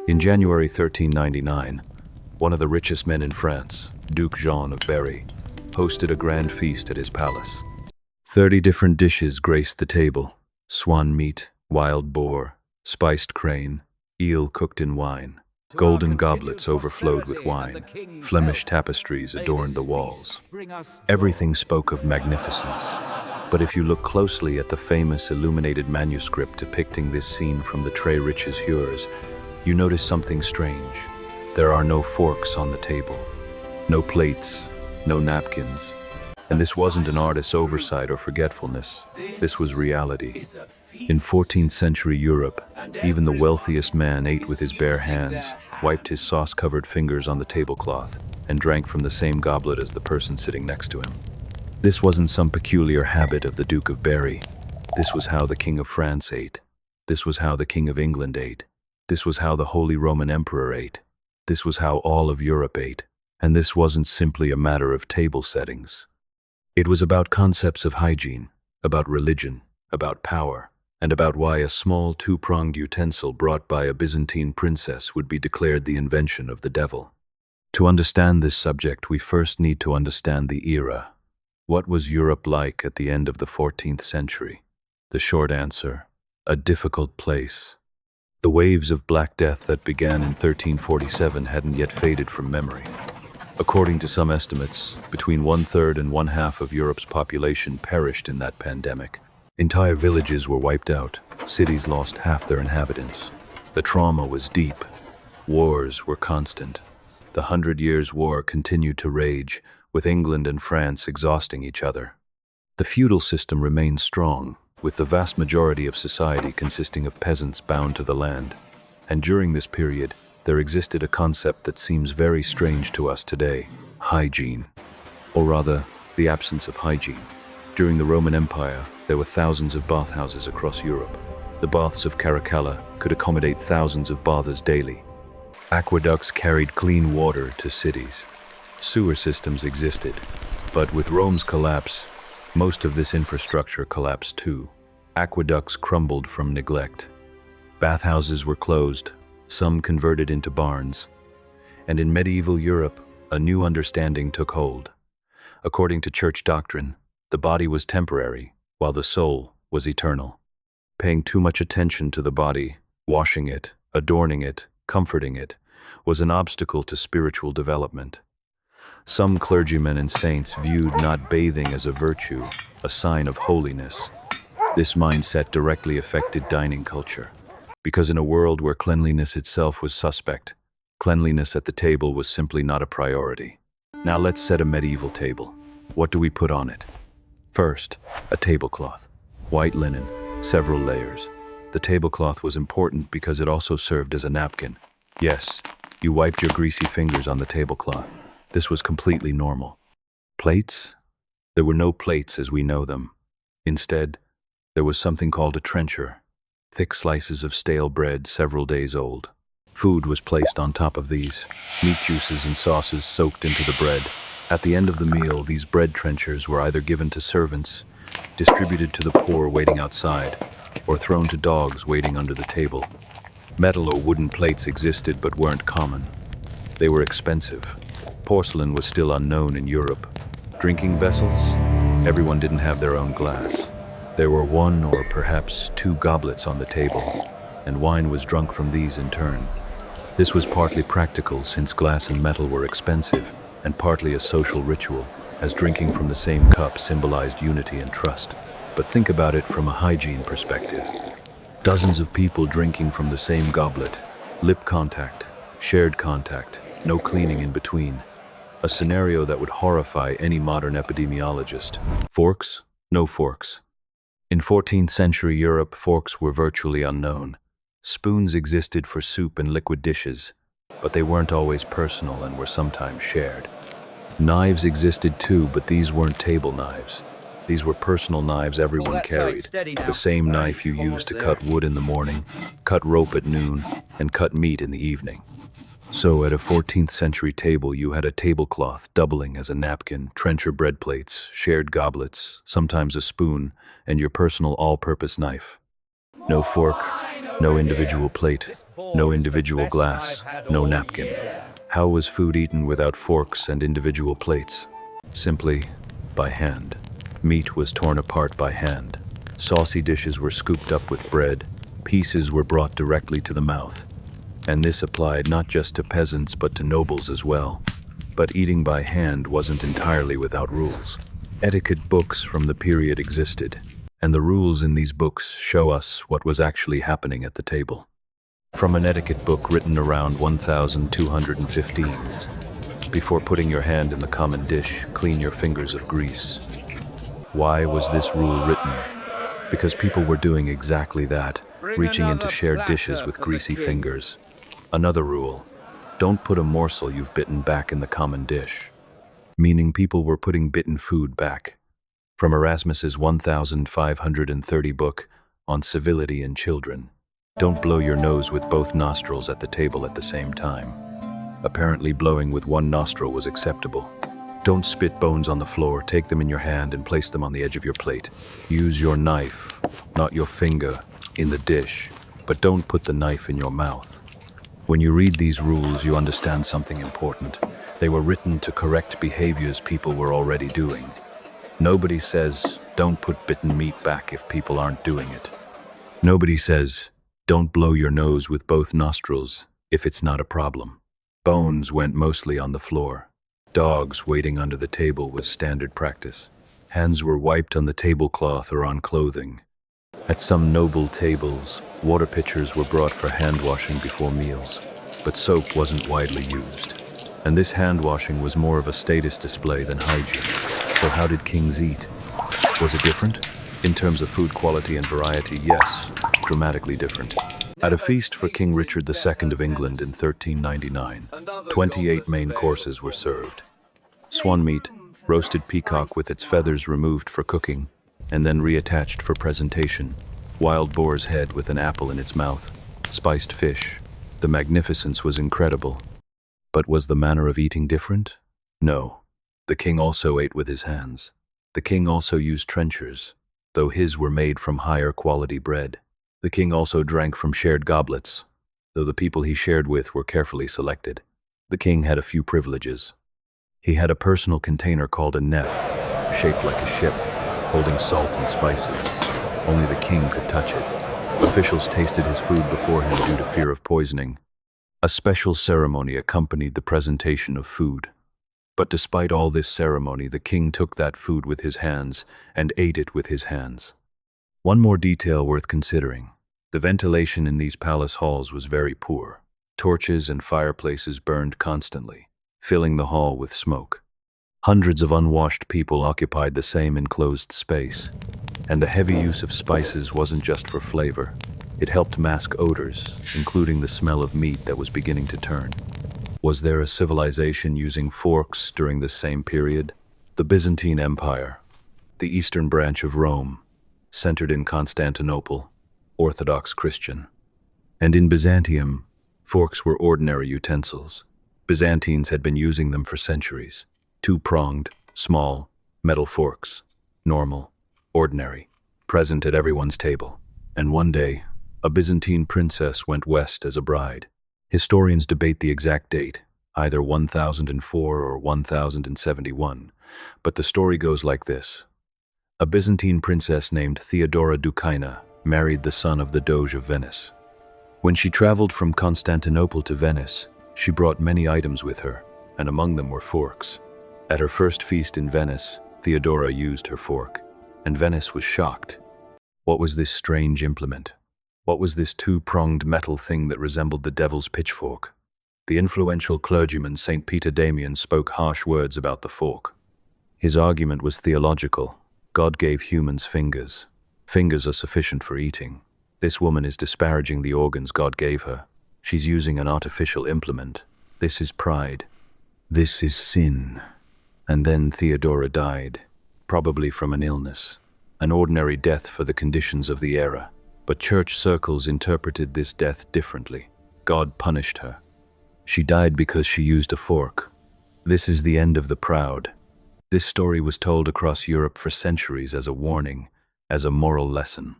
In January 1399, one of the richest men in France, Duke Jean of Berry, hosted a grand feast at his palace. 30 different dishes graced the table: swan meat, wild boar, spiced crane, eel cooked in wine. Golden goblets overflowed with wine. Flemish tapestries adorned the walls. Everything spoke of magnificence. But if you look closely at the famous illuminated manuscript depicting this scene from the Très Riches Heurs, you notice something strange. There are no forks on the table, no plates, no napkins. And this wasn't an artist's oversight or forgetfulness. This was reality. In 14th century Europe, even the wealthiest man ate with his bare hands, wiped his sauce-covered fingers on the tablecloth, and drank from the same goblet as the person sitting next to him. This wasn't some peculiar habit of the Duke of Berry. This was how the King of France ate. This was how the King of England ate. This was how the Holy Roman Emperor ate. This was how all of Europe ate. And this wasn't simply a matter of table settings. It was about concepts of hygiene, about religion, about power, and about why a small two-pronged utensil brought by a Byzantine princess would be declared the invention of the devil. To understand this subject, we first need to understand the era. What was Europe like at the end of the 14th century? The short answer: a difficult place. The waves of Black Death that began in 1347 hadn't yet faded from memory. According to some estimates, between 1/3 and 1/2 of Europe's population perished in that pandemic. Entire villages were wiped out. Cities lost half their inhabitants. The trauma was deep. Wars were constant. The 100 Years' War continued to rage, with England and France exhausting each other. The feudal system remained strong, with the vast majority of society consisting of peasants bound to the land. And during this period, there existed a concept that seems very strange to us today: hygiene. Or rather, the absence of hygiene. During the Roman Empire, there were thousands of bathhouses across Europe. The baths of Caracalla could accommodate thousands of bathers daily. Aqueducts carried clean water to cities. Sewer systems existed, but with Rome's collapse, most of this infrastructure collapsed too. Aqueducts crumbled from neglect. Bathhouses were closed, some converted into barns. And in medieval Europe, a new understanding took hold. According to church doctrine, the body was temporary, while the soul was eternal. Paying too much attention to the body, washing it, adorning it, comforting it, was an obstacle to spiritual development. Some clergymen and saints viewed not bathing as a virtue, a sign of holiness. This mindset directly affected dining culture, because in a world where cleanliness itself was suspect, cleanliness at the table was simply not a priority. Now let's set a medieval table. What do we put on it? First, a tablecloth. White linen, several layers. The tablecloth was important because it also served as a napkin. Yes, you wiped your greasy fingers on the tablecloth. This was completely normal. Plates? There were no plates as we know them. Instead, there was something called a trencher. Thick slices of stale bread several days old. Food was placed on top of these, meat juices and sauces soaked into the bread. At the end of the meal, these bread trenchers were either given to servants, distributed to the poor waiting outside, or thrown to dogs waiting under the table. Metal or wooden plates existed but weren't common. They were expensive. Porcelain was still unknown in Europe. Drinking vessels? Everyone didn't have their own glass. There were 1 or perhaps 2 goblets on the table, and wine was drunk from these in turn. This was partly practical since glass and metal were expensive, and partly a social ritual, as drinking from the same cup symbolized unity and trust. But think about it from a hygiene perspective. Dozens of people drinking from the same goblet, lip contact, shared contact, no cleaning in between. A scenario that would horrify any modern epidemiologist. Forks? No forks. In 14th century Europe, forks were virtually unknown. Spoons existed for soup and liquid dishes, but they weren't always personal and were sometimes shared. Knives existed too, but these weren't table knives. These were personal knives everyone carried. The same knife you used to cut wood in the morning, cut rope at noon, and cut meat in the evening. So at a 14th century table, you had a tablecloth doubling as a napkin, trencher bread plates, shared goblets, sometimes a spoon, and your personal all-purpose knife. No fork, No individual plate, no individual glass, no napkin. How was food eaten without forks and individual plates? Simply by hand. Meat was torn apart by hand. Saucy dishes were scooped up with bread. Pieces were brought directly to the mouth. And this applied not just to peasants but to nobles as well. But eating by hand wasn't entirely without rules. Etiquette books from the period existed, and the rules in these books show us what was actually happening at the table. From an etiquette book written around 1215, before putting your hand in the common dish, clean your fingers of grease. Why was this rule written? Because people were doing exactly that, reaching into shared dishes with greasy fingers. Another rule: don't put a morsel you've bitten back in the common dish. Meaning people were putting bitten food back. From Erasmus's 1530 book on civility in children. Don't blow your nose with both nostrils at the table at the same time. Apparently blowing with one nostril was acceptable. Don't spit bones on the floor, take them in your hand and place them on the edge of your plate. Use your knife, not your finger, in the dish, but don't put the knife in your mouth. When you read these rules, you understand something important. They were written to correct behaviors people were already doing. Nobody says, don't put bitten meat back if people aren't doing it. Nobody says, don't blow your nose with both nostrils if it's not a problem. Bones went mostly on the floor. Dogs waiting under the table was standard practice. Hands were wiped on the tablecloth or on clothing. At some noble tables, water pitchers were brought for hand washing before meals, but soap wasn't widely used. And this hand washing was more of a status display than hygiene. So how did kings eat? Was it different? In terms of food quality and variety, yes, dramatically different. At a feast for King Richard II of England in 1399, 28 main courses were served. Swan meat, roasted peacock with its feathers removed for cooking, and then reattached for presentation, wild boar's head with an apple in its mouth, spiced fish. The magnificence was incredible. But was the manner of eating different? No. The king also ate with his hands. The king also used trenchers, though his were made from higher quality bread. The king also drank from shared goblets, though the people he shared with were carefully selected. The king had a few privileges. He had a personal container called a nef, shaped like a ship, holding salt and spices. Only the king could touch it. Officials tasted his food before him due to fear of poisoning. A special ceremony accompanied the presentation of food. But despite all this ceremony, the king took that food with his hands and ate it with his hands. One more detail worth considering. The ventilation in these palace halls was very poor. Torches and fireplaces burned constantly, filling the hall with smoke. Hundreds of unwashed people occupied the same enclosed space. And the heavy use of spices wasn't just for flavor. It helped mask odors, including the smell of meat that was beginning to turn. Was there a civilization using forks during this same period? The Byzantine Empire, the eastern branch of Rome, centered in Constantinople, Orthodox Christian. And in Byzantium, forks were ordinary utensils. Byzantines had been using them for centuries. Two-pronged, small, metal forks, normal, ordinary, present at everyone's table. And one day, a Byzantine princess went west as a bride. Historians debate the exact date, either 1004 or 1071, but the story goes like this. A Byzantine princess named Theodora Dukaina married the son of the Doge of Venice. When she traveled from Constantinople to Venice, she brought many items with her, and among them were forks. At her first feast in Venice, Theodora used her fork, and Venice was shocked. What was this strange implement? What was this two-pronged metal thing that resembled the devil's pitchfork? The influential clergyman St. Peter Damian spoke harsh words about the fork. His argument was theological. God gave humans fingers. Fingers are sufficient for eating. This woman is disparaging the organs God gave her. She's using an artificial implement. This is pride. This is sin. And then Theodora died, probably from an illness, an ordinary death for the conditions of the era. But church circles interpreted this death differently. God punished her. She died because she used a fork. This is the end of the proud. This story was told across Europe for centuries as a warning, as a moral lesson.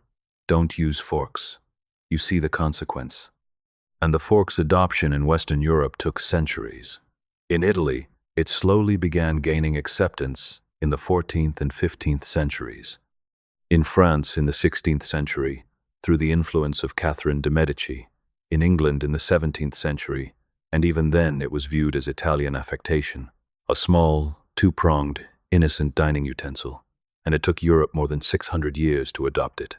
Don't use forks. you see the consequence. And the fork's adoption in Western Europe took centuries. In Italy, it slowly began gaining acceptance in the 14th and 15th centuries. In France in the 16th century, through the influence of Catherine de' Medici. In England in the 17th century, and even then it was viewed as Italian affectation, a small, two-pronged, innocent dining utensil, and it took Europe more than 600 years to adopt it.